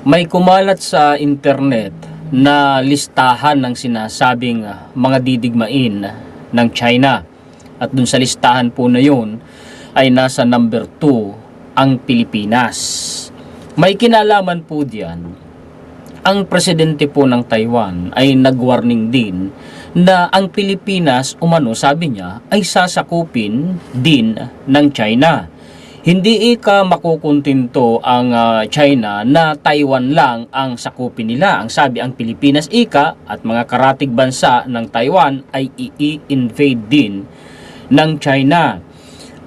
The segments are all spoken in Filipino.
May kumalat sa internet na listahan ng sinasabing mga didigmain ng China. At dun sa listahan po na yun ay nasa number 2 ang Pilipinas. May kinalaman po diyan. Ang presidente po ng Taiwan ay nag-warning din na ang Pilipinas, umano sabi niya, ay sasakupin din ng China. Hindi makukuntinto ang China na Taiwan lang ang sakupin nila. Ang sabi ang Pilipinas at mga karatig bansa ng Taiwan ay i-invade din ng China.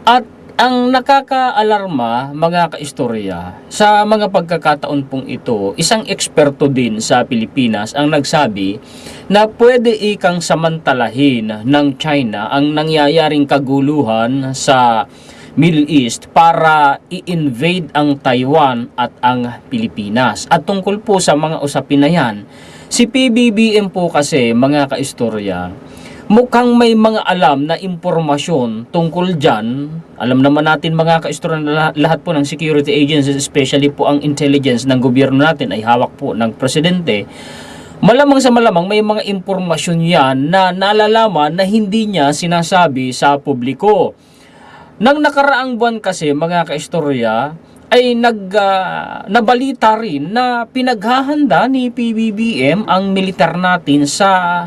At ang nakakaalarma mga kaistorya, sa mga pagkakataon pong ito, isang eksperto din sa Pilipinas ang nagsabi na pwede samantalahin ng China ang nangyayaring kaguluhan sa Middle East para i-invade ang Taiwan at ang Pilipinas. At tungkol po sa mga usapin na yan, si PBBM po kasi mga kaistorya, mukhang may mga alam na impormasyon tungkol dyan. Alam naman natin mga kaistorya na lahat po ng security agencies, especially po ang intelligence ng gobyerno natin ay hawak po ng presidente. Malamang sa malamang may mga impormasyon yan na nalalaman na hindi niya sinasabi sa publiko. Nang nakaraang buwan kasi mga kaistorya ay nabalita rin na pinaghahanda ni PBBM ang militar natin sa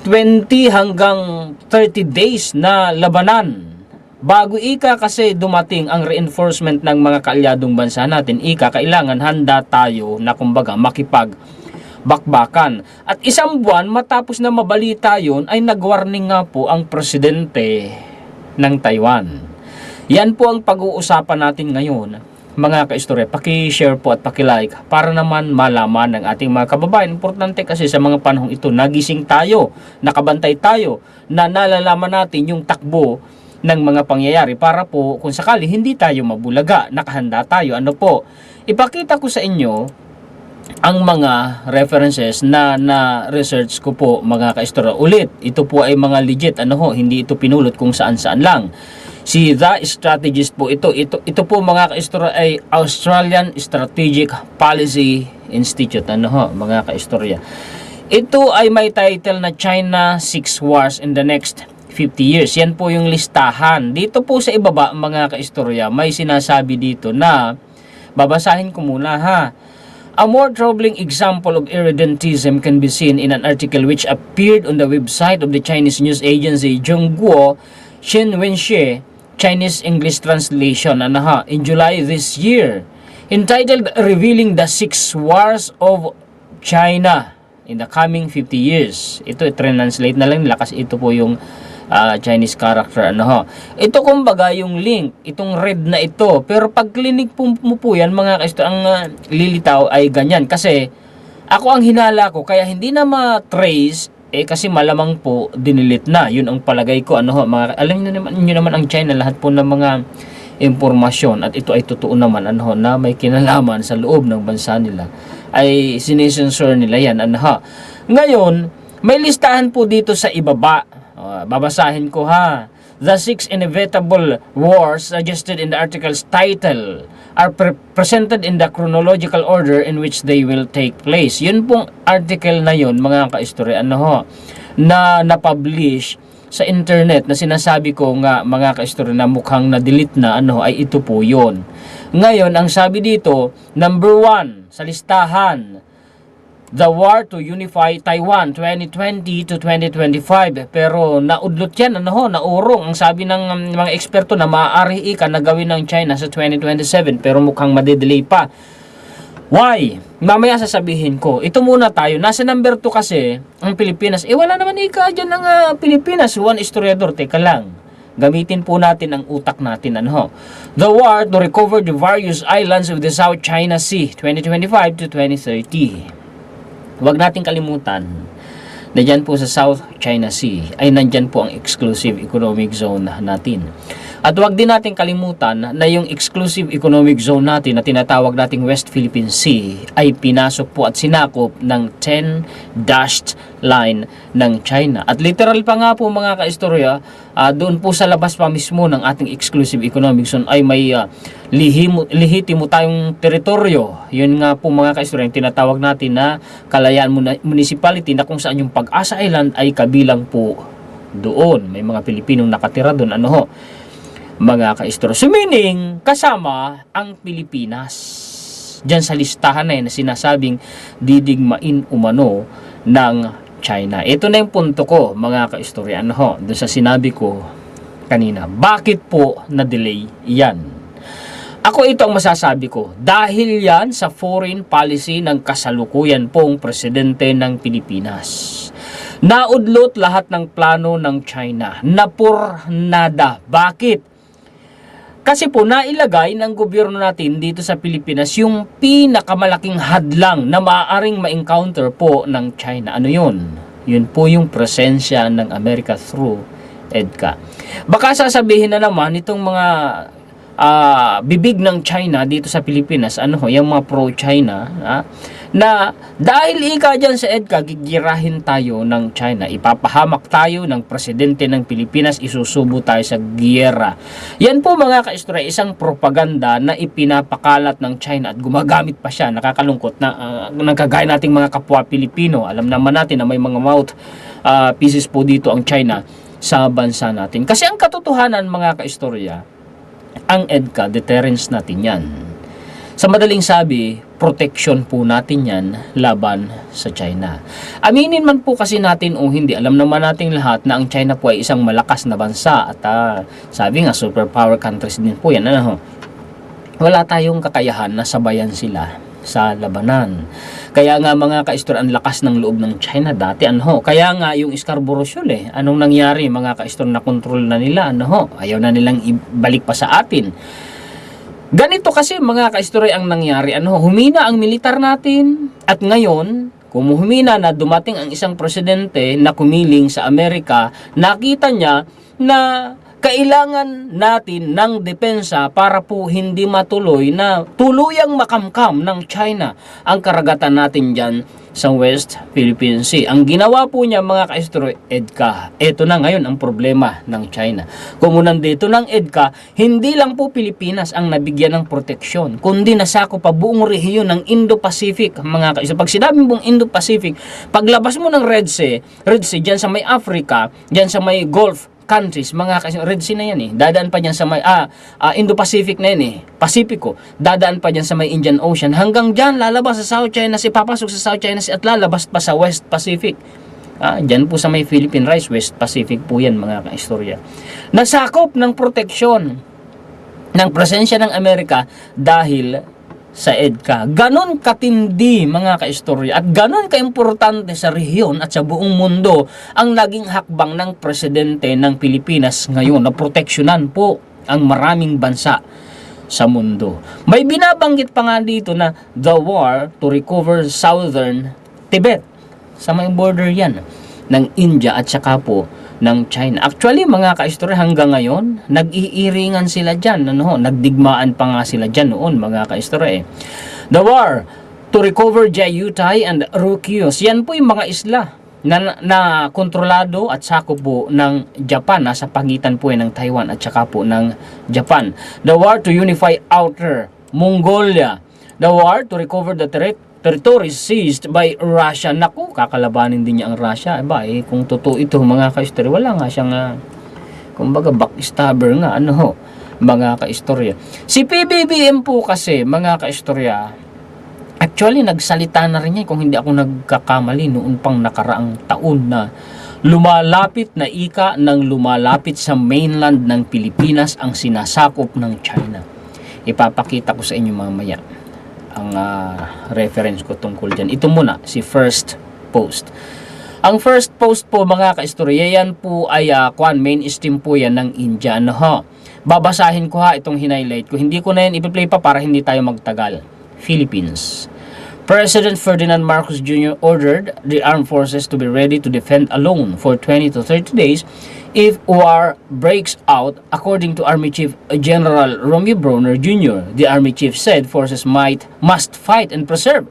20 hanggang 30 days na labanan. Bago kasi dumating ang reinforcement ng mga kaalyadong bansa natin, kailangan handa tayo na kumbaga makipagbakbakan. At isang buwan matapos na mabalita yun ay nag-warning nga po ang presidente ng Taiwan. Yan po ang pag-uusapan natin ngayon. Mga kaistorya, paki-share po at paki-like para naman malaman ng ating mga kababayan. Importante kasi sa mga panahong ito, nagising tayo, nakabantay tayo, na nalalaman natin yung takbo ng mga pangyayari para po kung sakali hindi tayo mabulaga, nakahanda tayo. Ipakita ko sa inyo ang mga references na research ko po mga kaistorya. Ulit, ito po ay mga legit, hindi ito pinulot kung saan-saan lang. Si The Strategist po ito po mga kaistorya ay Australian Strategic Policy Institute, mga kaistorya. Ito ay may title na China 6 Wars in the Next 50 Years. Yan po yung listahan. Dito po sa ibaba mga kaistorya, may sinasabi dito na, babasahin ko muna A more troubling example of irredentism can be seen in an article which appeared on the website of the Chinese news agency Zhongguo Xinwenxie, Chinese English translation, in July this year, entitled Revealing the 6 Wars of China in the Coming 50 Years. Ito, translate na lang nila kasi ito po yung Chinese character. Ito kumbaga yung link, itong red na ito. Pero pag clinic mo po yan, mga kaistorya, ang lilitaw ay ganyan. Kasi ako ang hinala ko, kaya hindi na ma-trace, kasi malamang po dinilit na. Yun ang palagay ko. Mga, alam niyo naman ang China, lahat po ng mga impormasyon, at ito ay totoo naman, na may kinalaman sa loob ng bansa nila, ay sinisensor nila yan. Ngayon, may listahan po dito sa ibaba. Babasahin ko The 6 inevitable wars suggested in the article's title are presented in the chronological order in which they will take place. Yun pong article na yun, mga kaistorya, na na-publish sa internet, na sinasabi ko nga mga kaistorya na mukhang na-delete na, ay ito po yun. Ngayon, ang sabi dito, number 1 sa listahan, The War to Unify Taiwan 2020 to 2025. Pero naudlot yan, naurong. Ang sabi ng mga eksperto na maaari na gawin ng China sa 2027, pero mukhang madedelay pa. Why? Mamaya sasabihin ko. Ito muna tayo. Nasa number 2 kasi ang Pilipinas. Wala naman dyan ng Pilipinas. One historiador, teka lang. Gamitin po natin ang utak natin. The War to Recover the Various Islands of the South China Sea 2025 to 2030. Huwag natin kalimutan na dyan po sa South China Sea ay nandyan po ang exclusive economic zone natin. At huwag din natin kalimutan na yung exclusive economic zone natin na tinatawag nating West Philippine Sea ay pinasok po at sinakop ng 10 dashed line ng China. At literal pa nga po mga kaistorya, doon po sa labas pa mismo ng ating exclusive economic zone ay may lihitimo tayong teritoryo. Yun nga po mga kaistorya, yung tinatawag natin na Kalayaan Municipality, na kung saan yung Pag-asa Island ay kabilang po doon. May mga Pilipinong nakatira doon, ano ho, mga kaistorya. So meaning, kasama ang Pilipinas diyan sa listahan na yun na sinasabing didigmain umano ng China. Ito na yung punto ko mga kaistorya, ano ho, doon sa sinabi ko kanina. Bakit po na-delay yan? Ako ito ang masasabi ko, dahil yan sa foreign policy ng kasalukuyan pong presidente ng Pilipinas. Naudlot lahat ng plano ng China. Napurnada. Bakit? Kasi po nailagay ng gobyerno natin dito sa Pilipinas yung pinakamalaking hadlang na maaaring ma-encounter po ng China. Ano yun? Yun po yung presensya ng Amerika through EDCA. Baka sasabihin na naman itong mga bibig ng China dito sa Pilipinas, ano ho, yung mga pro-China, na dahil ika dyan sa EDCA, gigirahin tayo ng China, ipapahamak tayo ng presidente ng Pilipinas, isusubo tayo sa giyera. Yan po mga kaistorya, isang propaganda na ipinapakalat ng China at gumagamit pa siya. Nakakalungkot na nagkagaya nating mga kapwa Pilipino. Alam naman natin na may mga pieces po dito ang China sa bansa natin. Kasi ang katotohanan mga kaistorya, ang EDCA, deterrence natin yan. Sa madaling sabi, protection po natin yan laban sa China. Aminin man po kasi natin o hindi, alam naman nating lahat na ang China po ay isang malakas na bansa at sabi nga, superpower countries din po yan. Ano? Wala tayong kakayahan na sabayan sila sa labanan. Kaya nga mga kaistorya, ang lakas ng loob ng China dati, ano? Kaya nga yung Scarborough Shoal, anong nangyari mga kaistorya, na control na nila, ano? Ayaw na nilang ibalik pa sa atin. Ganito kasi mga kaistorya ang nangyari, ano? Humina ang militar natin at ngayon, kung humina na dumating ang isang presidente na kumiling sa Amerika, nakita niya na kailangan natin ng depensa para po hindi matuloy na tuluyang makamkam ng China ang karagatan natin dyan sa West Philippine Sea. Ang ginawa po niya mga kaistorya, EDCA. Ito na ngayon ang problema ng China. Kung nandito ng EDCA, hindi lang po Pilipinas ang nabigyan ng proteksyon, kundi nasako pa buong rehiyon ng Indo-Pacific. Mga kaistorya, pag sinabi mong Indo-Pacific, paglabas mo ng Red Sea dyan sa may Africa, dyan sa may Gulf countries, mga Red Sea na yan dadaan pa dyan sa may Indo-Pacific na yan Pasipiko, dadaan pa dyan sa may Indian Ocean, hanggang dyan lalabas sa South China Sea, papasok sa South China Sea at lalabas pa sa West Pacific. Dyan po sa may Philippine Rise, West Pacific po yan mga kaistorya. Nasakop ng proteksyon ng presensya ng Amerika dahil sa EDCA. Ganon katindi mga kaistorya at ganon kaimportante sa rehiyon at sa buong mundo ang naging hakbang ng presidente ng Pilipinas ngayon na proteksyonan po ang maraming bansa sa mundo. May binabanggit pa nga dito na the war to recover southern Tibet. Sa may border yan ng India at saka po ng China. Actually, mga kaistorya, hanggang ngayon, nag-iiringan sila dyan. Nagdigmaan pa nga sila dyan noon, mga kaistorya. The war to recover Jayutai and Ryukyus. Yan po yung mga isla na kontrolado at sakop po ng Japan. Nasa pagitan po ng Taiwan at saka po ng Japan. The war to unify Outer Mongolia. The war to recover the territories seized by Russia. Naku, kakalabanin din niya ang Russia. Kung totoo ito mga kaistorya, wala nga siyang kumbaga backstabber nga, mga kaistorya. Si PBBM po kasi, mga kaistorya, actually nagsalita na rin yan kung hindi ako nagkakamali noon pang nakaraang taon na lumalapit na ika ng lumalapit sa mainland ng Pilipinas ang sinasakop ng China. Ipapakita ko sa inyo mamaya ang reference ko tungkol dyan. Ito muna, si First Post. Ang First Post po mga kaistorya, yan po ay mainstream po yan ng India. Babasahin ko itong hinighlight ko. Hindi ko na yan ipi-play pa para hindi tayo magtagal. Philippines. President Ferdinand Marcos Jr. ordered the armed forces to be ready to defend alone for 20 to 30 days if war breaks out, according to Army Chief General Romeo Bronner Jr. The Army Chief said forces must fight and preserve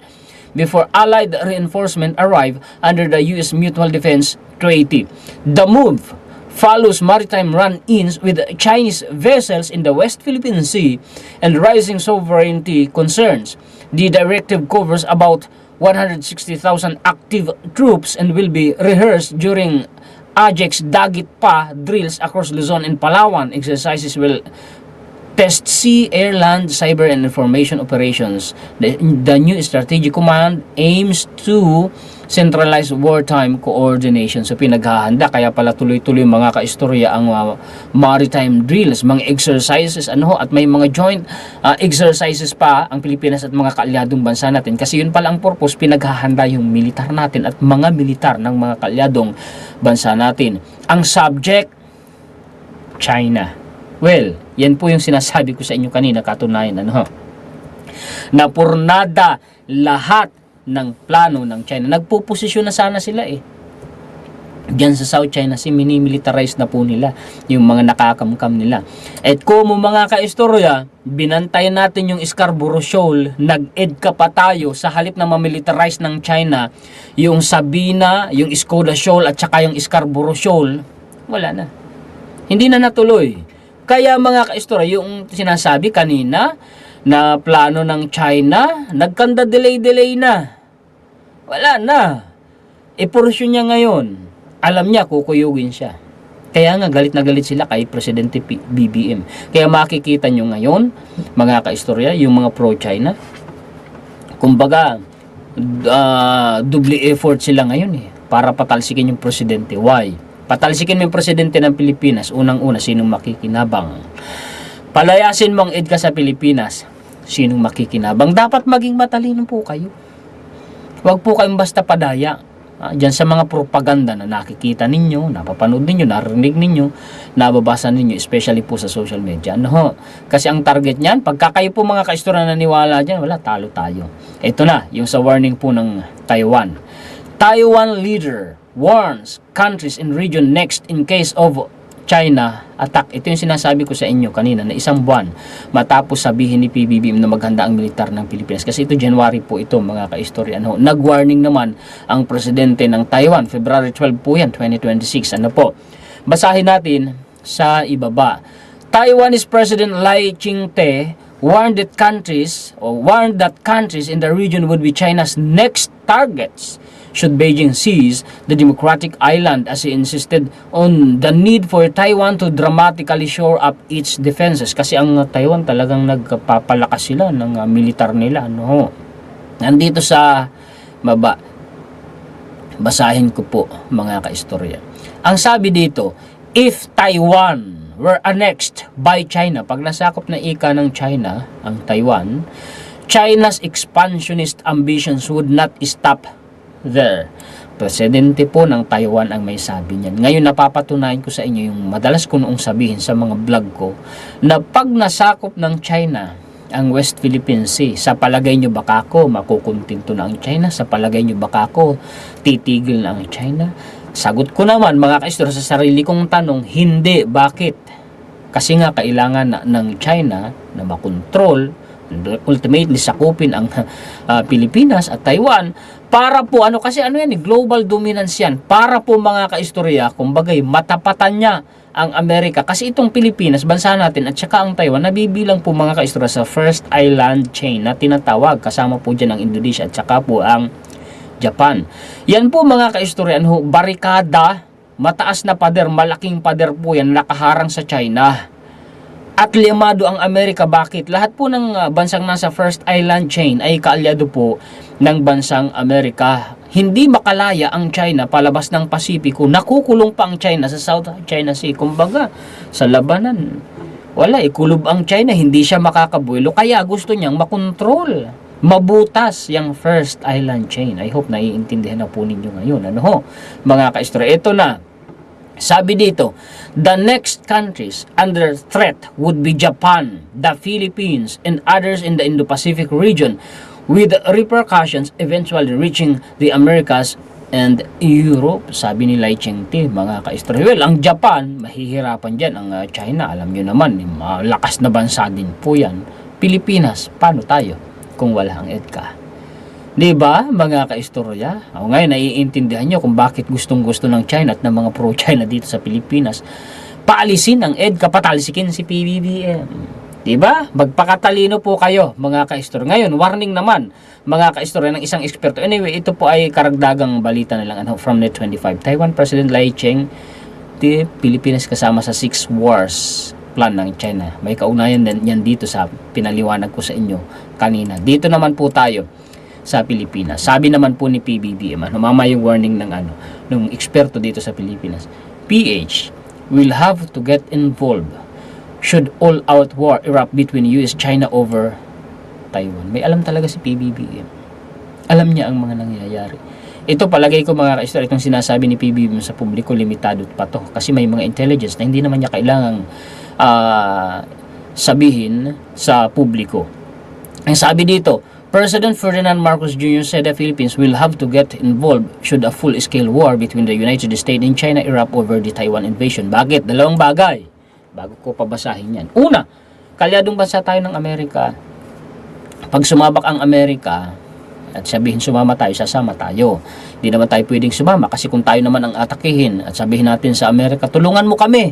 before Allied reinforcement arrive under the U.S. Mutual Defense Treaty. The move follows maritime run-ins with Chinese vessels in the West Philippine Sea and rising sovereignty concerns. The directive covers about 160,000 active troops and will be rehearsed during Ajex Dagit Pa drills across Luzon and Palawan. Exercises will test sea, air, land, cyber, and information operations. The new strategic command aims to centralize wartime coordination. So pinaghahanda, kaya pala tuloy-tuloy mga kaistorya ang maritime drills, mga exercises, at may mga joint exercises pa ang Pilipinas at mga kaalyadong bansa natin. Kasi yun pala ang purpose, pinaghahanda yung militar natin at mga militar ng mga kaalyadong bansa natin. Ang subject, China. Well, yan po yung sinasabi ko sa inyo kanina, katunayan, na purnada lahat ng plano ng China. Nagpuposisyon na sana sila diyan sa South China Sea, minimilitarize na po nila yung mga nakakamkam nila. At kung mga kaistorya, binantayan natin yung Scarborough Shoal, nag-EDCA pa tayo sa halip na mamilitarize ng China, yung Sabina, yung Skoda Shoal at saka yung Scarborough Shoal, wala na. Hindi na natuloy. Kaya mga kaistorya, yung sinasabi kanina na plano ng China, nagkanda delay na. Wala na. Iporsyon niya ngayon. Alam niya, kukuyugin siya. Kaya nga, galit na galit sila kay Presidente BBM. Kaya makikita nyo ngayon, mga kaistorya, yung mga pro-China, kumbaga, double effort sila ngayon para patalsikin yung Presidente. Why? Patalsikin mo yung Presidente ng Pilipinas, unang-una, sinong makikinabang? Palayasin mo ang EDCA sa Pilipinas, sinong makikinabang? Dapat maging matalino po kayo. Huwag po kayong basta padaya. Diyan sa mga propaganda na nakikita ninyo, napapanood ninyo, narinig ninyo, nababasa ninyo, especially po sa social media. Kasi ang target niyan, pagka kayo po mga kaistorya naniwala dyan, wala, talo tayo. Ito na, yung sa warning po ng Taiwan. Taiwan leader warns countries in region next in case of China attack. Ito yung sinasabi ko sa inyo kanina na isang buwan matapos sabihin ni PBBM na maghanda ang militar ng Pilipinas. Kasi ito January po ito mga kaistorya. Nag-warning naman ang presidente ng Taiwan. February 12 po yan, 2026. Basahin natin sa ibaba. Taiwanese President Lai Ching-te warned that countries in the region would be China's next targets should Beijing seize the democratic island, as he insisted on the need for Taiwan to dramatically shore up its defenses. Kasi ang Taiwan talagang nagpapalakas sila ng militar nila. Nandito sa baba, basahin ko po mga kaistorya. Ang sabi dito, if Taiwan were annexed by China, pag nasakop na ika ng China ang Taiwan, China's expansionist ambitions would not stop there. Presidente po ng Taiwan ang may sabi niyan. Ngayon napapatunayan ko sa inyo yung madalas ko noong sabihin sa mga vlog ko na pag nasakop ng China ang West Philippine Sea, sa palagay nyo baka ako makukuntinto na ang China? Sa palagay nyo baka ako titigil na ang China? Sagot ko naman mga kaistorya sa sarili kong tanong, hindi. Bakit? Kasi nga kailangan ng China na makontrol, ultimately sakupin ang Pilipinas at Taiwan para po kasi global dominance yan, para po mga kaistorya, kumbagay matapatan niya ang Amerika. Kasi itong Pilipinas, bansa natin at saka ang Taiwan, nabibilang po mga kaistorya sa first island chain na tinatawag, kasama po dyan ang Indonesia at saka po ang Japan. Yan po mga kaistorya, barikada, mataas na pader, malaking pader po yan, nakaharang sa China. At liamado ang Amerika. Bakit? Lahat po ng bansang nasa first island chain ay kaalyado po ng bansang Amerika. Hindi makalaya ang China palabas ng Pasipiko. Nakukulong pa ang China sa South China Sea. Kumbaga, sa labanan, wala, kulob ang China. Hindi siya makakabuelo. Kaya gusto niyang makontrol, mabutas yung first island chain. I hope naiintindihan na po ninyo ngayon. Mga kaistorya, ito na. Sabi dito, the next countries under threat would be Japan, the Philippines, and others in the Indo-Pacific region, with repercussions eventually reaching the Americas and Europe, sabi ni Lai Ching-te, mga ka-istorya. Well, ang Japan, mahihirapan dyan. Ang China, alam nyo naman, malakas na bansa din po yan. Pilipinas, paano tayo kung wala ang EDCA? Diba, mga ka-istorya? O ngayon, naiintindihan nyo kung bakit gustong-gusto ng China at ng mga pro-China dito sa Pilipinas. Paalisin ang EDCA, patalsikin si PBBM. Diba? Magpakatalino po kayo, mga ka-istorya. Ngayon, warning naman, mga ka-istorya ng isang eksperto. Anyway, ito po ay karagdagang balita na lang from Net25. Taiwan President Lai Ching-te, Pilipinas kasama sa 6 wars plan ng China. May kaugnayan din yan dito sa pinaliwanag ko sa inyo kanina. Dito naman po tayo sa Pilipinas. Sabi naman po ni PBBM, mamaya yung warning ng eksperto dito sa Pilipinas. PH will have to get involved should all-out war erupt between US-China over Taiwan. May alam talaga si PBBM. Alam niya ang mga nangyayari. Ito palagay ko, mga ka-istorya, itong sinasabi ni PBBM sa publiko, limitado pa to. Kasi may mga intelligence na hindi naman niya kailangang sabihin sa publiko. Ang sabi dito, President Ferdinand Marcos Jr. said the Philippines will have to get involved should a full-scale war between the United States and China erupt over the Taiwan invasion. Bakit? Dalawang bagay. Bago ko pabasahin yan. Una, kalyadong bansa tayo ng Amerika. Pag sumabak ang Amerika, at sabihin sumama tayo, sasama tayo. Hindi naman tayo pwedeng sumama kasi kung tayo naman ang atakihin at sabihin natin sa Amerika, tulungan mo kami.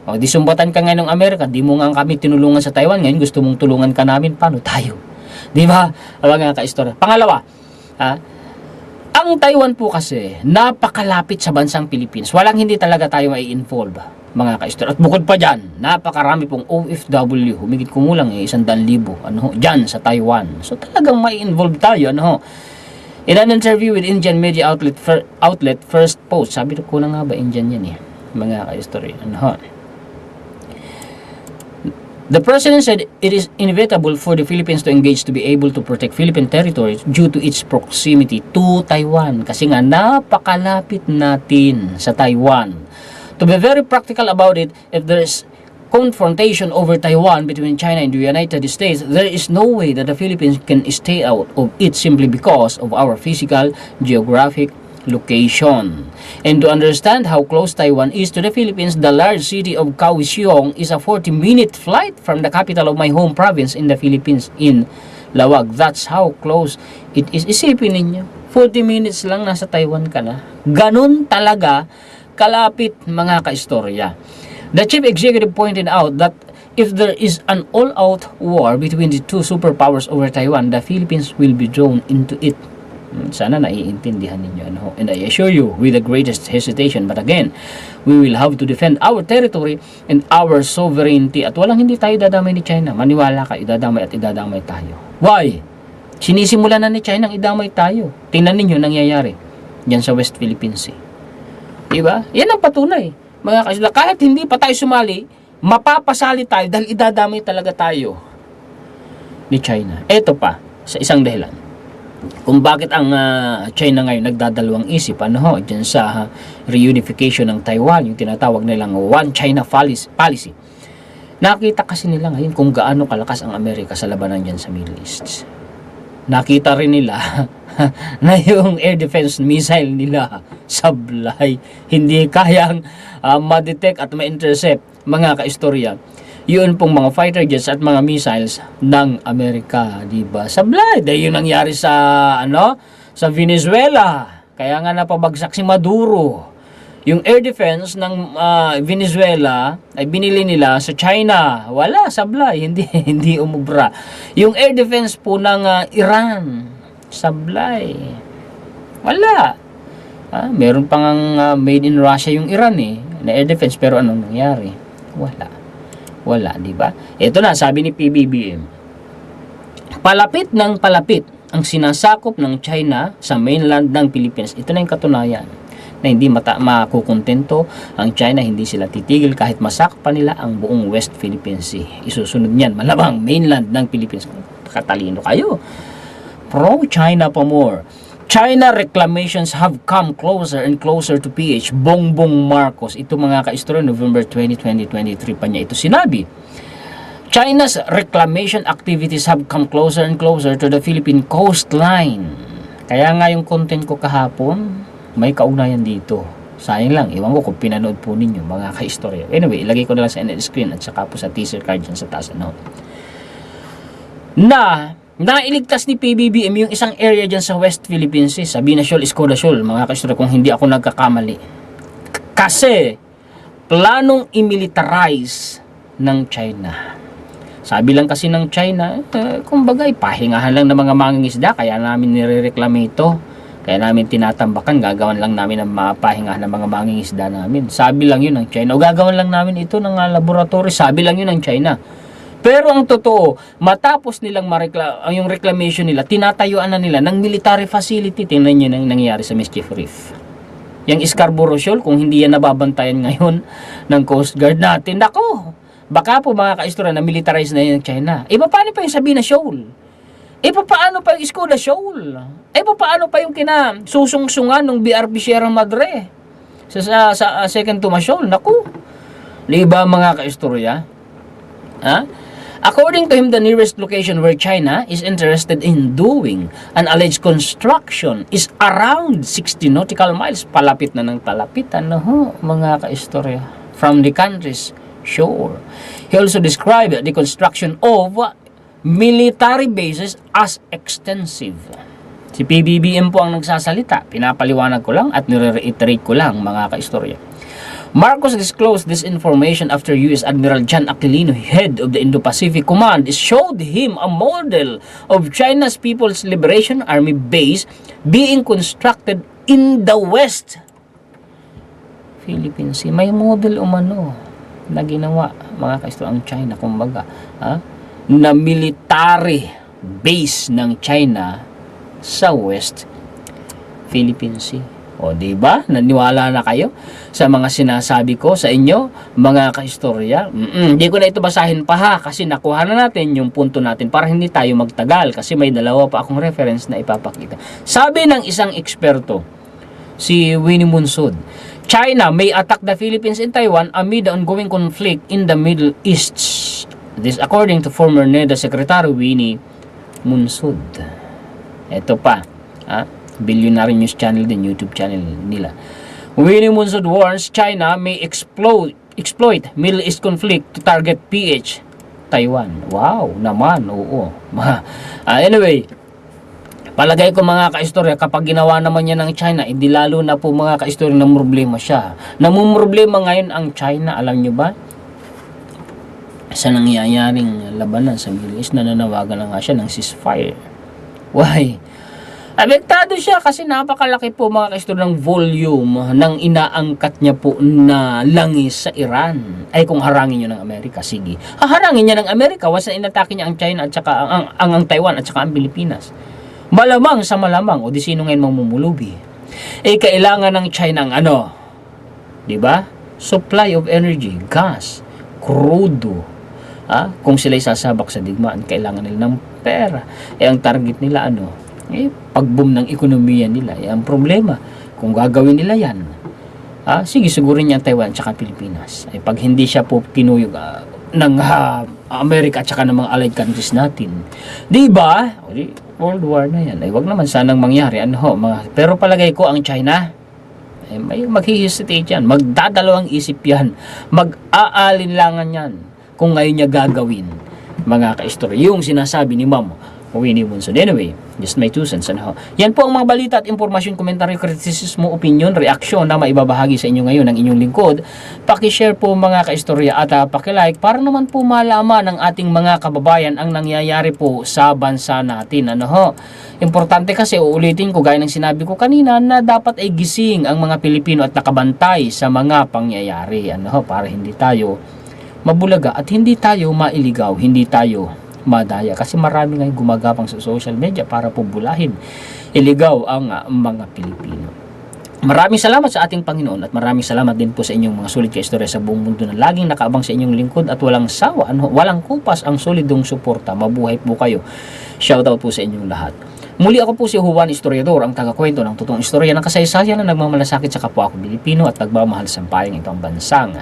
O di sumbatan ka ngayon ng Amerika, di mo nga kami tinulungan sa Taiwan, ngayon gusto mong tulungan ka namin, paano tayo? Di ba? Mga ka-istorya. Pangalawa, ang Taiwan po kasi napakalapit sa bansang Pilipinas. Walang hindi talaga tayo may involve, mga ka-istorya. At bukod pa dyan, napakarami pong OFW, humigit kumulang 100,000 dyan sa Taiwan. So talagang may involve tayo. In an interview with Indian media outlet First Post, sabi ko na nga ba Indian yan mga ka-istorya. The president said it is inevitable for the Philippines to engage to be able to protect Philippine territories due to its proximity to Taiwan. Kasi nga napakalapit natin sa Taiwan. To be very practical about it, if there is confrontation over Taiwan between China and the United States, there is no way that the Philippines can stay out of it simply because of our physical, geographic location. And to understand how close Taiwan is to the Philippines, the large city of Kaohsiung is a 40-minute flight from the capital of my home province in the Philippines, in Lawag. That's how close it is. Isipin ninyo, 40 minutes lang nasa Taiwan ka na. Ganun talaga kalapit, mga ka-istorya. The chief executive pointed out that if there is an all-out war between the two superpowers over Taiwan, the Philippines will be drawn into it. Sana naiintindihan ninyo. And I assure you, with the greatest hesitation, but again, we will have to defend our territory and our sovereignty. At walang hindi tayo dadamay ni China. Maniwala ka, idadamay at idadamay tayo. Why? Sinisimulan na ni China ang idamay tayo. Tingnan ninyo nangyayari diyan sa West Philippine Sea. Diba? Yan ang patunay. Mga kaisla, kahit hindi pa tayo sumali, mapapasali tayo dahil idadamay talaga tayo ni China. Ito pa, sa isang dahilan kung bakit ang China ngayon nagdadalawang isip dyan sa reunification ng Taiwan, yung tinatawag nilang One China policy. Nakita kasi nila ngayon kung gaano kalakas ang Amerika sa labanan dyan sa Middle East. Nakita rin nila na yung air defense missile nila sablay, hindi kayang ma-detect at ma-intercept, mga kaistorya, yun pong mga fighter jets at mga missiles ng Amerika, diba? Sablay, dahil yun nangyari sa sa Venezuela. Kaya nga napabagsak si Maduro. Yung air defense ng Venezuela ay binili nila sa China. Wala, sablay, hindi umubra. Yung air defense po ng Iran, sablay. Wala. Meron pang made in Russia yung Iran na air defense, pero anong nangyari? Wala, di ba? Ito na, sabi ni PBBM. Palapit ng palapit ang sinasakop ng China sa mainland ng Philippines. Ito na yung katunayan na hindi makukontento ang China, hindi sila titigil kahit masakpan nila ang buong West Philippine Sea. Isusunod niyan, malamang mainland ng Philippines. Katalino kayo. Pro-China pa more. China reclamations have come closer and closer to PH. Bongbong Marcos. Ito, mga ka-istorya, November 20, 2023 pa niya ito sinabi. China's reclamation activities have come closer and closer to the Philippine coastline. Kaya nga yung content ko kahapon, may kaugnayan dito. Sayang lang, iwan ko kung pinanood po ninyo mga ka-istorya. Anyway, ilagay ko na lang sa end screen at saka po sa teaser card dyan sa taas. Nailigtas ni PBBM yung isang area dyan sa West Philippines Sea, sa Binasol, Escoda Shoal, mga ka-istorya, kung hindi ako nagkakamali. Kasi, planong imilitarize ng China. Sabi lang kasi ng China, kumbaga pahingahan lang ng mga mangingisda, kaya namin nirereklamo ito. Kaya namin tinatambakan, gagawan lang namin ng pahingahan ng mga mangingisda namin. Sabi lang yun ng China. O gagawan lang namin ito ng laboratory, sabi lang yun ng China. Pero ang totoo, matapos nilang yung reclamation nila, tinatayuan na nila ng military facility. Tingnan nyo nang nangyayari sa Mischief Reef. Yung Scarborough Shoal, kung hindi yan nababantayan ngayon ng Coast Guard natin, nako, baka po mga ka-istorya na militarize na yung China. Iba paano pa yung Sabina Shoal? Iba paano pa yung Escoda Shoal? Iba paano pa yung susungsungan ng BRP Sierra Madre sa Second Tomas Shoal? Naku, diba mga ka-istorya? According to him, the nearest location where China is interested in doing an alleged construction is around 60 nautical miles. Palapit na ng palapit, mga ka-istorya, from the country's shore. He also described the construction of military bases as extensive. Si PBBM po ang nagsasalita. Pinapaliwanag ko lang at nire-reiterate ko lang, mga ka-istorya. Marcos disclosed this information after U.S. Admiral John Aquilino, head of the Indo-Pacific Command, showed him a model of China's People's Liberation Army base being constructed in the West Philippine Sea. May model umano na ginawa, mga ka-istorya, ang China, kumbaga, na military base ng China sa West Philippine Sea. O, diba? Naniwala na kayo sa mga sinasabi ko sa inyo, mga ka-istorya? Hindi ko na ito basahin pa ha, kasi nakuha na natin yung punto natin para hindi tayo magtagal, kasi may dalawa pa akong reference na ipapakita. Sabi ng isang eksperto, si Winnie Munsud, China may attack the Philippines and Taiwan amid the ongoing conflict in the Middle East. This according to former NEDA Secretary Winnie Munsud. Ito pa, Billionaire News Channel din, YouTube channel nila. Winnie Munsud warns China may exploit Middle East conflict to target PH Taiwan. Wow, naman, oo. Anyway, palagay ko mga ka-istorya, kapag ginawa naman yan ng China, hindi lalo na po mga ka-istorya na problema siya. Namumroblema ngayon ang China, alam nyo ba? Sa nangyayaring labanan sa Middle East, nananawagan na nga siya ng ceasefire. Why? Apektado siya kasi napakalaki po mga ka-istorya ng volume ng inaangkat niya po na langis sa Iran. Ay kung harangin niyo ng Amerika, sige. Harangin niya ng Amerika once na inatake niya ang China at saka ang Taiwan at saka ang Pilipinas. Malamang sa malamang, o di sino ngayon mamumulubi? Kailangan ng China ang di ba? Supply of energy, gas, crudo. Kung sila'y sasabak sa digmaan, kailangan nila ng pera. Ang target nila pag-boom ng ekonomiya nila. Ang problema, kung gagawin nila yan, sige, sigurin niya ang Taiwan at Pilipinas. Pag hindi siya po kinuyog ng Amerika at saka ng mga allied countries natin, di ba? World War na yan. Wag naman sanang mangyari. Pero palagay ko ang China, may mag-hesitate yan. Magdadalawang isip yan. Mag-aalinlangan yan kung ngayon niya gagawin, mga ka-istorya. Yung sinasabi ni Ma'am Winnie Munsud. Anyway, just my 2 cents. Yan po ang mga balita at impormasyon, komentaryo, kritisismo, opinion, reaksyon na maibabahagi sa inyo ngayon ng inyong lingkod. Paki-share po mga ka-istorya at paki-like para naman po malaman ng ating mga kababayan ang nangyayari po sa bansa natin. Importante kasi, uulitin ko gaya ng sinabi ko kanina, na dapat ay gising ang mga Pilipino at nakabantay sa mga pangyayari. Para hindi tayo mabulaga at hindi tayo mailigaw, hindi tayo madaya, kasi marami ngayon gumagapang sa social media para po bulahin, iligaw ang mga Pilipino. Maraming salamat sa ating Panginoon at maraming salamat din po sa inyong mga sulit ka-istorya sa buong mundo na laging nakaabang sa inyong lingkod at walang sawa, walang kupas ang solidong suporta. Mabuhay po kayo. Shoutout po sa inyong lahat. Muli ako po si Juan Historiador, ang tagakwento ng totoong istorya ng kasaysayan na nagmamalasakit sa kapwa ko Pilipino at nagmamahal sa bayang itong bansang